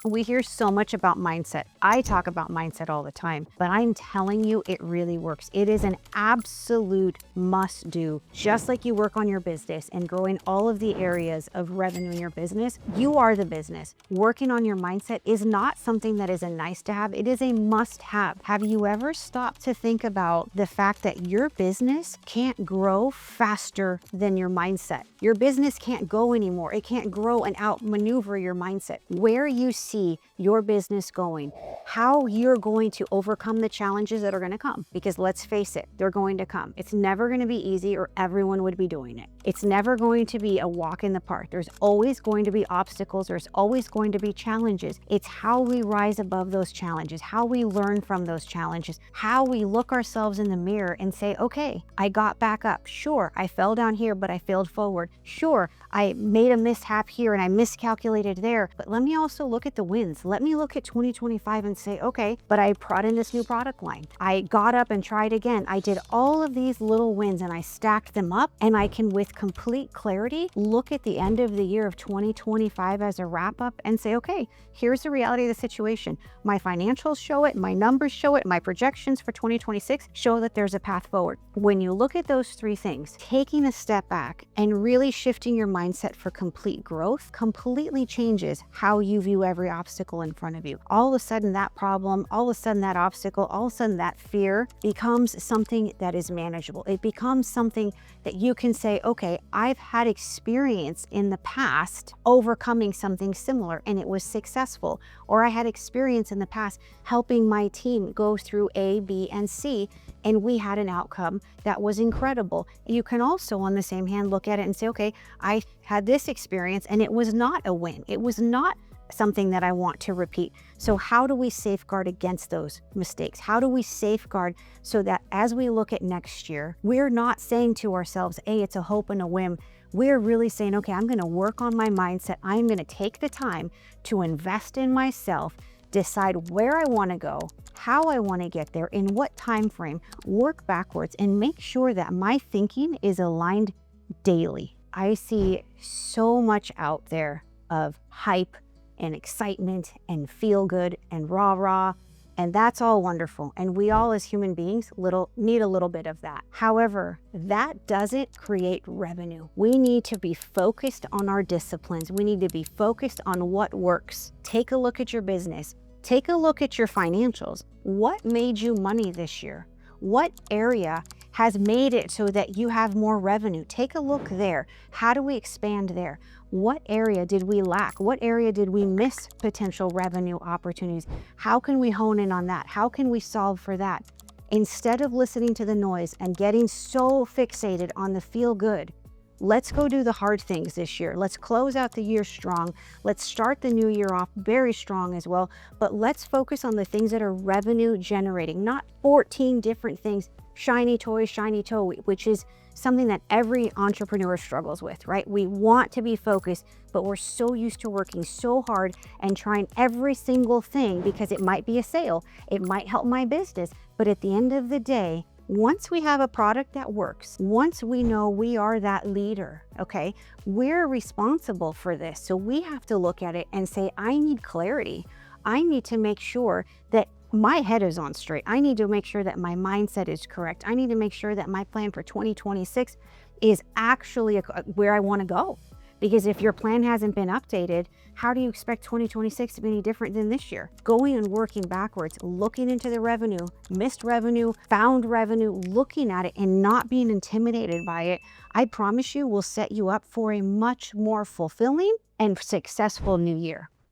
We hear so much about mindset. I talk about mindset all the time, but I'm telling you, it really works. It is an absolute must do. Just like you work on your business and growing all of the areas of revenue in your business, you are the business. Working on your mindset is not something that is a nice to have. It is a must have. Have you ever stopped to think about the fact that your business can't grow faster than your mindset? Your business can't go anymore. It can't grow and outmaneuver your mindset. Where you see your business going, how you're going to overcome the challenges that are going to come. Because let's face it, they're going to come. It's never going to be easy or everyone would be doing it. It's never going to be a walk in the park. There's always going to be obstacles. There's always going to be challenges. It's how we rise above those challenges, how we learn from those challenges, how we look ourselves in the mirror and say, okay, I got back up. Sure, I fell down here, but I failed forward. Sure, I made a mishap here and I miscalculated there, but let me also look at the wins. Let me look at 2025 and say, okay, but I brought in this new product line. I got up and tried again. I did all of these little wins and I stacked them up, and I can, with complete clarity, look at the end of the year of 2025 as a wrap up and say, okay, here's the reality of the situation. My financials show it, my numbers show it, my projections for 2026 show that there's a path forward. When you look at those three things, taking a step back and really shifting your mindset for complete growth completely changes how you view every obstacle in front of you. All of a sudden that problem, all of a sudden that obstacle, all of a sudden that fear becomes something that is manageable. It becomes something that you can say, okay, I've had experience in the past overcoming something similar and it was successful. Or I had experience in the past helping my team go through A, B, and C, and we had an outcome that was incredible. You can also, on the same hand, look at it and say, okay, I had this experience and it was not a win. It was not something that I want to repeat. So how do we safeguard against those mistakes? How do we safeguard so that as we look at next year, we're not saying to ourselves, hey, it's a hope and a whim. We're really saying, okay, I'm going to work on my mindset. I'm going to take the time to invest in myself, decide where I want to go, how I want to get there, in what time frame, work backwards, and make sure that my thinking is aligned daily. I see so much out there of hype and excitement and feel good and rah-rah, and that's all wonderful. And we all as human beings need a little bit of that. However, that doesn't create revenue. We need to be focused on our disciplines. We need to be focused on what works. Take a look at your business. Take a look at your financials. What made you money this year? What area has made it so that you have more revenue? Take a look there. How do we expand there? What area did we lack? What area did we miss potential revenue opportunities? How can we hone in on that? How can we solve for that? Instead of listening to the noise and getting so fixated on the feel good, let's go do the hard things this year. Let's close out the year strong. Let's start the new year off very strong as well. But let's focus on the things that are revenue generating, not 14 different things, shiny toy, which is something that every entrepreneur struggles with, right? We want to be focused, but we're so used to working so hard and trying every single thing because it might be a sale. It might help my business. But at the end of the day, once we have a product that works, once we know we are that leader, okay, we're responsible for this. So we have to look at it and say, I need clarity. I need to make sure that my head is on straight. I need to make sure that my mindset is correct. I need to make sure that my plan for 2026 is actually where I want to go. Because if your plan hasn't been updated, how do you expect 2026 to be any different than this year? Going and working backwards, looking into the revenue, missed revenue, found revenue, looking at it and not being intimidated by it, I promise you will set you up for a much more fulfilling and successful new year.